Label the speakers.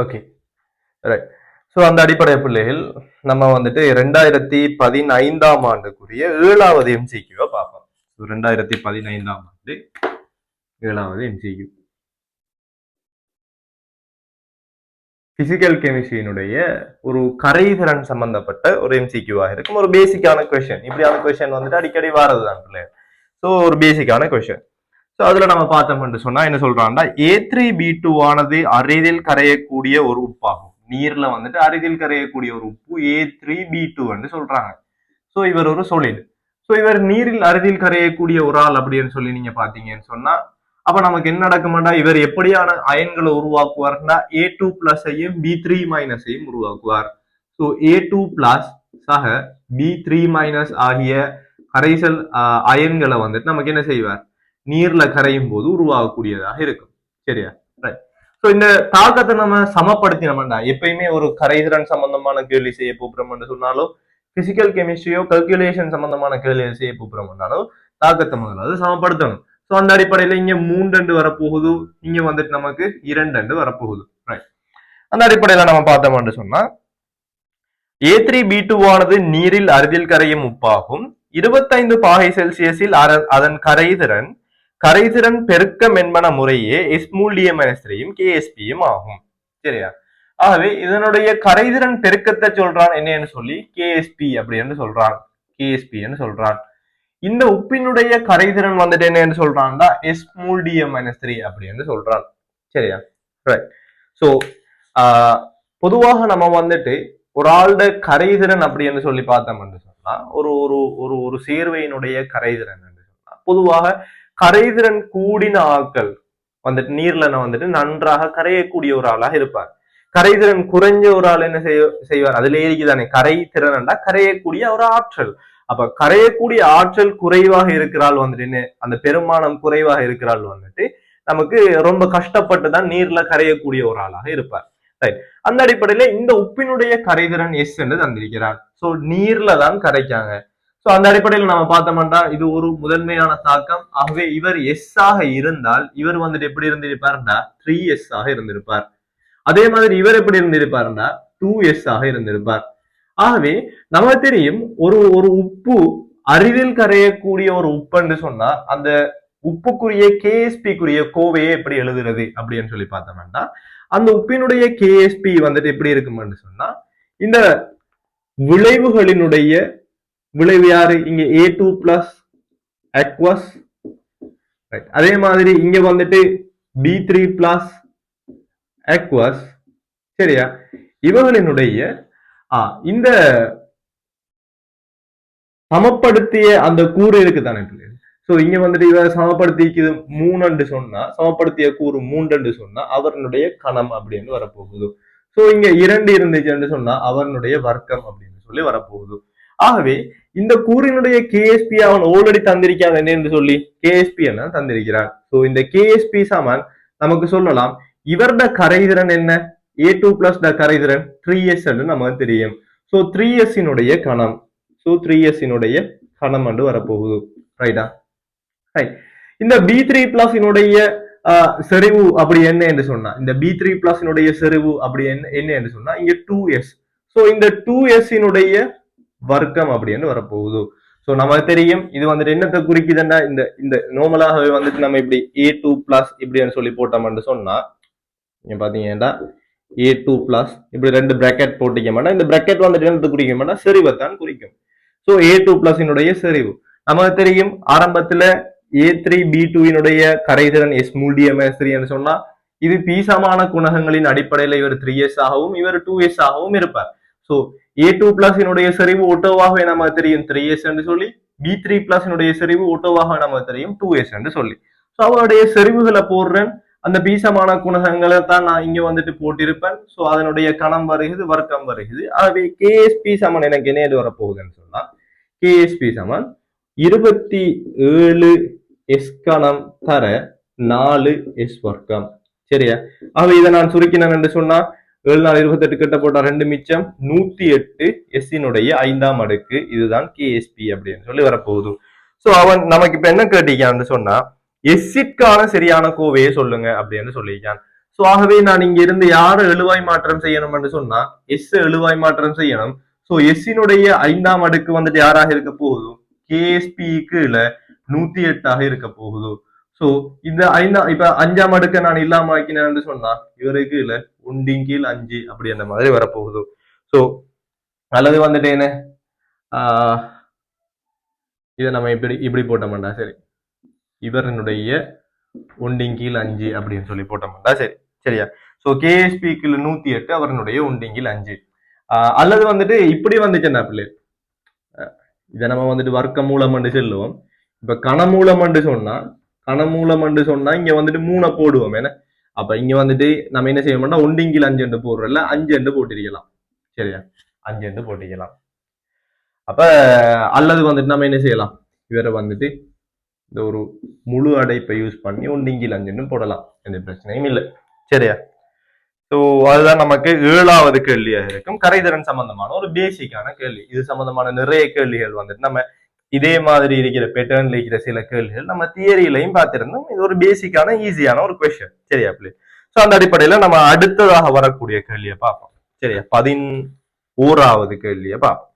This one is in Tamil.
Speaker 1: Okay, right. ஸோ அந்த அடிப்படை பிள்ளைகள் நம்ம வந்துட்டு 2015ஆம் ஆண்டுக்குரிய 7வது MCQ பார்ப்போம். 2015ஆம் ஆண்டு 7வது MCQ பிசிக்கல் கெமிஸ்ட்ரியினுடைய ஒரு கரைதிறன் சம்பந்தப்பட்ட ஒரு MCQ-வாக இருக்கும். ஒரு பேசிக்கான கொஸ்டின். இப்படியான கொஸ்டின் வந்துட்டு அடிக்கடி வாரதுதான் பிள்ளைகள். ஸோ ஒரு பேசிக்கான கொஸ்டின். ஸோ அதுல நம்ம பார்த்தோம்னு சொன்னா என்ன சொல்றாங்கன்னா, A3B2 ஆனது அரிதில் கரையக்கூடிய ஒரு உப்பாகும். நீர்ல வந்துட்டு அரிதில் கரையக்கூடிய ஒரு உப்பு A3B2 என்று சொல்றாங்க. ஸோ இவர் ஒரு solid. ஸோ இவர் நீரில் அரிதில் கரையக்கூடிய ஒரு ஆள் அப்படின்னு சொல்லி நீங்க பாத்தீங்கன்னு சொன்னா, அப்ப நமக்கு என்ன நடக்குமாண்டா, இவர் எப்படியான அயன்களை உருவாக்குவார்னா A2+ஐயும் B3- உருவாக்குவார். ஸோ A2+ சக B3- ஆகிய கரைசல் அயன்களை வந்துட்டு நமக்கு என்ன செய்வார், நீர்ல கரையும் போது உருவாகக்கூடியதாக இருக்கும். சரியா? ரைட். ஸோ இந்த தாக்கத்தை நம்ம சமப்படுத்தினோம்டா, எப்பயுமே ஒரு கரைதிறன் சம்பந்தமான கேள்வி செய்ய போகிறோம்னு சொன்னாலும், பிசிக்கல் கெமிஸ்ட்ரியோ கல்குலேஷன் சம்பந்தமான கேள்வி செய்ய போகிறோம்னாலும் தாக்கத்தை முதலாவது சமப்படுத்தணும். ஸோ அந்த அடிப்படையில இங்க 3 வரப்போகுது, இங்க வந்துட்டு நமக்கு 2 வரப்போகுது. ரைட். அந்த அடிப்படையில நம்ம பார்த்தோம்னு சொன்னா, A3B2 ஆனது நீரில் அரிதில் கரையும் உப்பாகும். 25 பாகை செல்சியஸில் அதன் கரைதிறன் பெருக்கம் என்பன முறையே S-3-யும் KSPயும் ஆகும். சரியா? ஆகவே இதனுடைய கரைதிறன் பெருக்கத்தை சொல்றான் என்னன்னு சொல்லி KSP அப்படின்னு சொல்றான். KSP சொல்றான். இந்த உப்பினுடைய கரைதிறன் வந்துட்டு என்னன்னு சொல்றான்னா S-3 அப்படின்னு சொல்றான். சரியா? ரைட். ஸோ பொதுவாக நம்ம வந்துட்டு ஒரு ஆளுட கரைதிறன் அப்படின்னு சொல்லி பார்த்தோம்னு சொன்னா, ஒரு ஒரு ஒரு ஒரு சேர்வையினுடைய கரைதிறன் என்று சொன்னா, பொதுவாக கரைதிறன் கூடின ஆட்கள் வந்துட்டு நீர்ல வந்துட்டு நன்றாக கரையக்கூடிய ஒரு ஆளாக இருப்பார். கரைதிறன் குறைஞ்ச ஒரு ஆள் என்ன செய்வார், அதுல இருக்குதானே கரைதிறன்டா கரையக்கூடிய ஒரு ஆற்றல். அப்ப கரையக்கூடிய ஆற்றல் குறைவாக இருக்கிறாள் வந்துட்டு, அந்த பெருமானம் குறைவாக இருக்கிறாள் வந்துட்டு நமக்கு ரொம்ப கஷ்டப்பட்டு தான் நீர்ல கரையக்கூடிய ஒரு ஆளாக இருப்பார். ரைட். அந்த அடிப்படையில இந்த உப்பினுடைய கரைதிறன் S என்று தந்திருக்கிறார். சோ நீர்ல தான் கரைக்காங்க. சோ அந்த அடிப்படையில் நம்ம பார்த்தோம்னா இது ஒரு முதன்மையான தாக்கம். ஆகவே இவர் S ஆக இருந்தால் இவர் வந்துட்டு எப்படி இருந்திருப்பார்னா 3S ஆக இருந்திருப்பார். அதே மாதிரி இவர் எப்படி இருந்திருப்பார்னா 2S ஆக இருந்திருப்பார். ஆகவே நமக்கு தெரியும் ஒரு ஒரு உப்பு அரிதில் கரையக்கூடிய ஒரு உப்புன்னு சொன்னா அந்த உப்புக்குரிய KSP-க்குரிய கோவையை எப்படி எழுதுறது அப்படின்னு சொல்லி பார்த்தோம்னா, அந்த உப்பினுடைய KSP வந்துட்டு எப்படி இருக்கும்னு சொன்னா, இந்த விளைவுகளினுடைய விளைவு யாரு, இங்க A2+ aqueous, அதே மாதிரி இங்க வந்துட்டு B3+ aqueous. சரியா? இவர்களினுடைய இந்த சமப்படுத்திய அந்த கூறு இருக்குதானே. சோ இங்க வந்துட்டு இவர் சமப்படுத்திக்குது 3 சொன்னா, சமப்படுத்திய கூறு 3 சொன்னா அவருடைய கணம் அப்படின்னு வரப்போகுது. சோ இங்க 2 இருந்துச்சுன்னு சொன்னா அவனுடைய வர்க்கம் அப்படின்னு சொல்லி வரப்போகுது. ஆகவே இந்த கூறினுடைய KSP அவன் ஆல்ரெடி தந்திருக்கான் என்னன்னு சொல்லி KSP என்ன தந்திருக்கிறான். சோ இந்த KSP சமன் நமக்கு சொல்லலாம் இவருட கரைதிறன் என்ன, A2+ கரைதிறன் 3S என்று நமக்கு தெரியும். சோ 3S கணம். சோ 3S கணம் என்று வரப்போகுது. ரைட்டா? இந்த B3+ செறிவு அப்படி என்ன என்று சொன்னா, இந்த B3+ செறிவு அப்படி என்ன என்று சொன்னா இங்க 2S. சோ இந்த 2S வர்க்கம் அப்படின்னு வரப்போகுது. சோ நமக்கு தெரியும் இது வந்துட்டு என்னத்தை குறிக்குதுன்னா, இந்த இந்த நார்மலாகவே வந்துட்டு நம்ம இப்படி A2+ இப்படின்னு சொல்லி போட்டோம்னு சொன்னா, நீங்க பாத்தீங்கன்னா A2+ இப்படி 2 பிராக்கெட் போட்டிக்க மாட்டா, இந்த பிராக்கெட் வந்துட்டு என்னத்தை குறிக்க மாட்டா, செறிவைத்தான் குறிக்கும். சோ A2+ செறிவு நமக்கு தெரியும். ஆரம்பத்துல A3B2 கரைதிறன் S-3 சொன்னா இது பீசமான குணகங்களின் அடிப்படையில இவர் 3S ஆகவும் இவர் 2S ஆகவும் இருப்பார். சோ A2+ செறிவு ஒட்டோவாகவே நமக்கு தெரியும் 3S என்று சொல்லி, B3+ செறிவு ஒட்டோவாக நமக்கு தெரியும் 2S என்று சொல்லி. சோ அவருடைய செறிவுகளை போடுறேன், அந்த பீசமான குணகங்களை தான் நான் இங்க வந்துட்டு போட்டிருப்பேன். சோ அதனுடைய கணம் வருகிறது, வர்க்கம் வருகிறது. ஆகவே KSP சமன் எனக்கு என்ன வரப்போகுதுன்னு சொன்னா, KSP சமன் 27 S கணம் தர 4S வர்க்கம். சரியா? ஆக இதை நான் சுருக்கினேன் என்று சொன்னா 7 4 28 கிட்ட போட்டா 2 மிச்சம் 108 S 5ஆம் அடுக்கு. இதுதான் KSP அப்படின்னு சொல்லி வரப்போகுது. சோ அவன் நமக்கு இப்ப என்ன கேட்டிருக்கான்னு சொன்னா, S-க்கான சரியான கோவையை சொல்லுங்க அப்படின்னு சொல்லியிருக்கான். சோ ஆகவே நான் இங்க இருந்து யாரை எழுவாய் மாற்றம் செய்யணும்னு சொன்னா எஸ் எழுவாய் மாற்றம் செய்யணும். சோ எஸ்ஸினுடைய 5ஆம் அடுக்கு வந்துட்டு யாராக இருக்க போகுது, கேஎஸ்பி கீழ 108 இருக்க போகுது. சோ இந்த இப்ப 5ஆம் அடுக்க நான் இல்லாம ஆக்கினேன்னு சொன்னா இவருக்கு கீழ 1 கீழ் 5 அப்படி அந்த மாதிரி வரப்போகுது. சோ அல்லது வந்துட்டு என்ன, இதை நம்ம இப்படி இப்படி போட்டோம்டா சரி, இவரனுடைய 1 கீழ் 5 அப்படின்னு சொல்லி போட்டோம்டா சரி, சரியா. சோ கேஎஸ்பி கீழ 108 அவரனுடைய 1 கீழ் 5. அல்லது வந்துட்டு இப்படி வந்துச்சுன்னா பிள்ளை, இதை நம்ம வந்துட்டு வர்க்க மூலம் என்று சொல்லுவோம். இப்ப கனமூலம் என்று சொன்னா இங்க வந்துட்டு 3 போடுவோம். ஏன்னா அப்ப இங்க வந்துட்டு நம்ம என்ன செய்யணும்னா 1 கீழ் 5 என்று போடுறோம்ல, 5 என்று போட்டிருக்கலாம். சரியா, 5 என்று போட்டிக்கலாம். அப்ப அல்லது வந்துட்டு நம்ம என்ன செய்யலாம், இவரை வந்துட்டு இந்த ஒரு முழு அடைப்பை யூஸ் பண்ணி 1 கீழ் 5 போடலாம், எந்த பிரச்சனையும் இல்லை. சரியா. ஸோ அதுதான் நமக்கு 7வது கேள்வியாக இருக்கும். கரைதிறன் சம்பந்தமான ஒரு பேசிக்கான கேள்வி. இது சம்பந்தமான நிறைய கேள்விகள் வந்துட்டு நம்ம இதே மாதிரி இருக்கிற பேட்டர்ன்ல இருக்கிற சில கேள்விகள் நம்ம தியரியிலையும் பார்த்திருந்தோம். இது ஒரு பேசிக்கான ஈஸியான ஒரு கொஸ்டின். சரியா பிள்ளை. ஸோ அந்த அடிப்படையில நம்ம அடுத்ததாக வரக்கூடிய கேள்வியை பார்ப்போம். சரியா, 11வது கேள்வியை பார்ப்போம்.